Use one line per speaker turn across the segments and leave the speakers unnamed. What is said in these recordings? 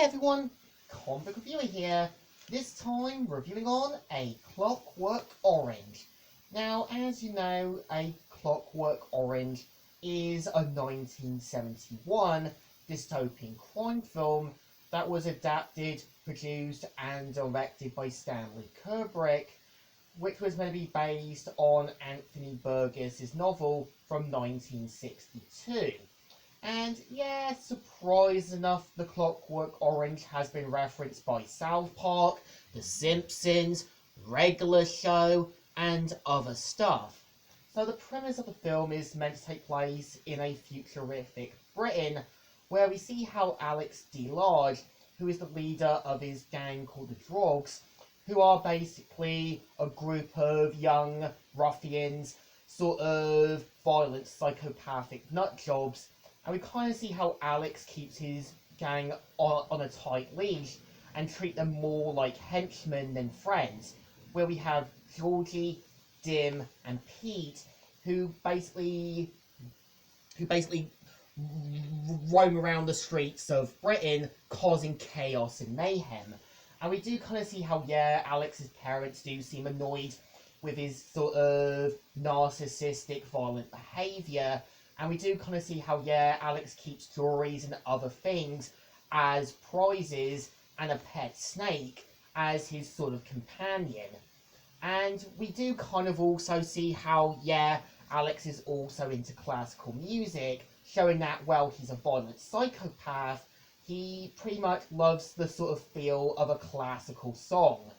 Hey everyone, Comic Reviewer here, this time reviewing on A Clockwork Orange. Now, as you know, A Clockwork Orange is a 1971 dystopian crime film that was adapted, produced and directed by Stanley Kubrick, which was meant to be based on Anthony Burgess's novel from 1962. And yeah, surprise enough, The Clockwork Orange has been referenced by South Park, The Simpsons, Regular Show, and other stuff. So the premise of the film is meant to take place in a futuristic Britain, where we see how Alex DeLarge, who is the leader of his gang called the Drogs, who are basically a group of young ruffians, sort of violent, psychopathic nutjobs, and we kind of see how Alex keeps his gang on a tight leash and treat them more like henchmen than friends, where we have Georgie, Dim, and Pete, who basically roam around the streets of Britain causing chaos and mayhem. And we do kind of see how, yeah, Alex's parents do seem annoyed with his sort of narcissistic, violent behaviour. And we do kind of see how, yeah, Alex keeps jewelries and other things as prizes and a pet snake as his sort of companion. And we do kind of also see how, yeah, Alex is also into classical music, showing that, well, he's a violent psychopath. He pretty much loves the sort of feel of a classical song.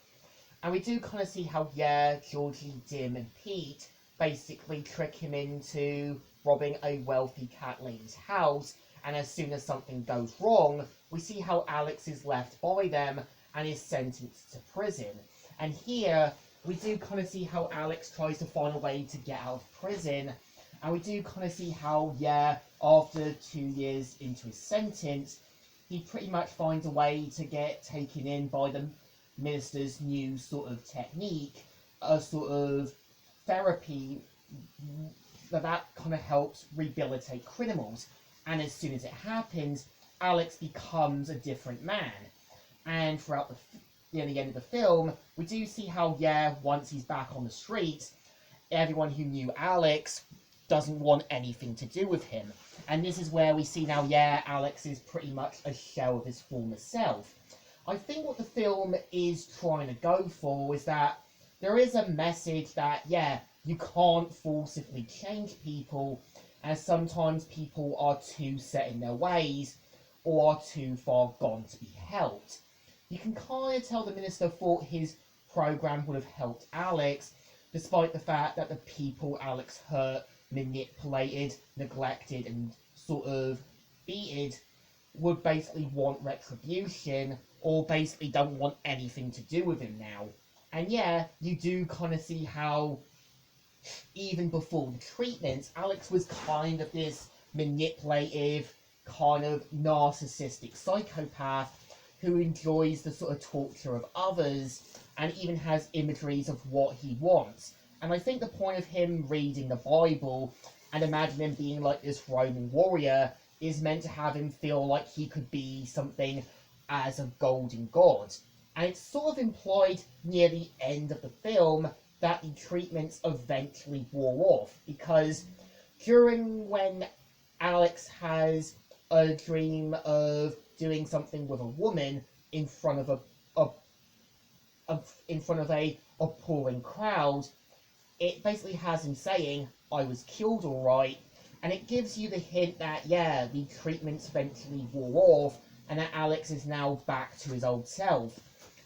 And we do kind of see how, yeah, Georgie, Dim, and Pete basically trick him into robbing a wealthy cat lady's house, and as soon as something goes wrong, we see how Alex is left by them and is sentenced to prison. And here, we do kind of see how Alex tries to find a way to get out of prison, and we do kind of see how, yeah, after 2 years into his sentence, he pretty much finds a way to get taken in by the minister's new sort of technique, a sort of therapy that kind of helps rehabilitate criminals. And as soon as it happens, Alex becomes a different man. And throughout the end of the film, we do see how, yeah, once he's back on the streets, everyone who knew Alex doesn't want anything to do with him. And this is where we see now, yeah, Alex is pretty much a shell of his former self. I think what the film is trying to go for is that there is a message that, yeah, you can't forcibly change people, as sometimes people are too set in their ways or are too far gone to be helped. You can kind of tell the minister thought his program would have helped Alex, despite the fact that the people Alex hurt, manipulated, neglected, and sort of beaten would basically want retribution, or basically don't want anything to do with him now. And yeah, you do kind of see how, even before the treatment, Alex was kind of this manipulative, kind of narcissistic psychopath who enjoys the sort of torture of others and even has imageries of what he wants. And I think the point of him reading the Bible and imagine him being like this Roman warrior is meant to have him feel like he could be something as a golden god. And it's sort of implied near the end of the film that the treatments eventually wore off, because during when Alex has a dream of doing something with a woman in front of a appalling crowd, it basically has him saying, "I was killed alright," and it gives you the hint that, yeah, the treatments eventually wore off and that Alex is now back to his old self,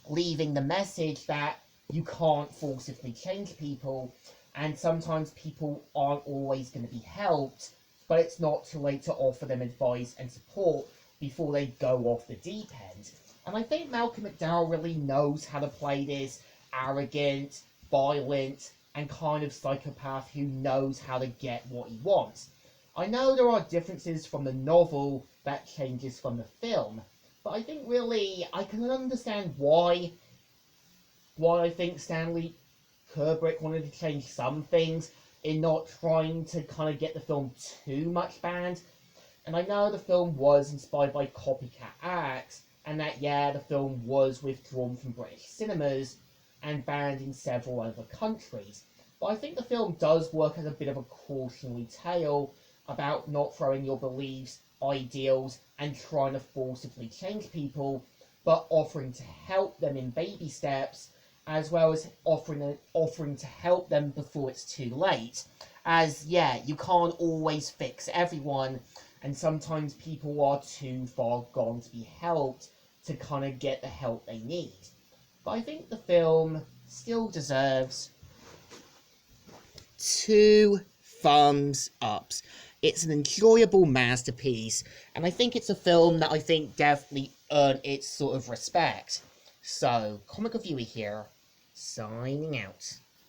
leaving the message that you can't forcibly change people, and sometimes people aren't always going to be helped, but it's not too late to offer them advice and support before they go off the deep end. And I think Malcolm McDowell really knows how to play this arrogant, violent, and kind of psychopath who knows how to get what he wants. I know there are differences from the novel that changes from the film, but I think really I can understand why I think Stanley Kubrick wanted to change some things in not trying to kind of get the film too much banned. And I know the film was inspired by copycat acts, and that, yeah, the film was withdrawn from British cinemas and banned in several other countries. But I think the film does work as a bit of a cautionary tale about not throwing your beliefs, ideals, and trying to forcibly change people, but offering to help them in baby steps, as well as offering to help them before it's too late. As, yeah, you can't always fix everyone, and sometimes people are too far gone to be helped to kind of get the help they need. But I think the film still deserves 2 thumbs ups. It's an enjoyable masterpiece, and I think it's a film that I think definitely earned its sort of respect. So, Comic Reviewer here, signing out.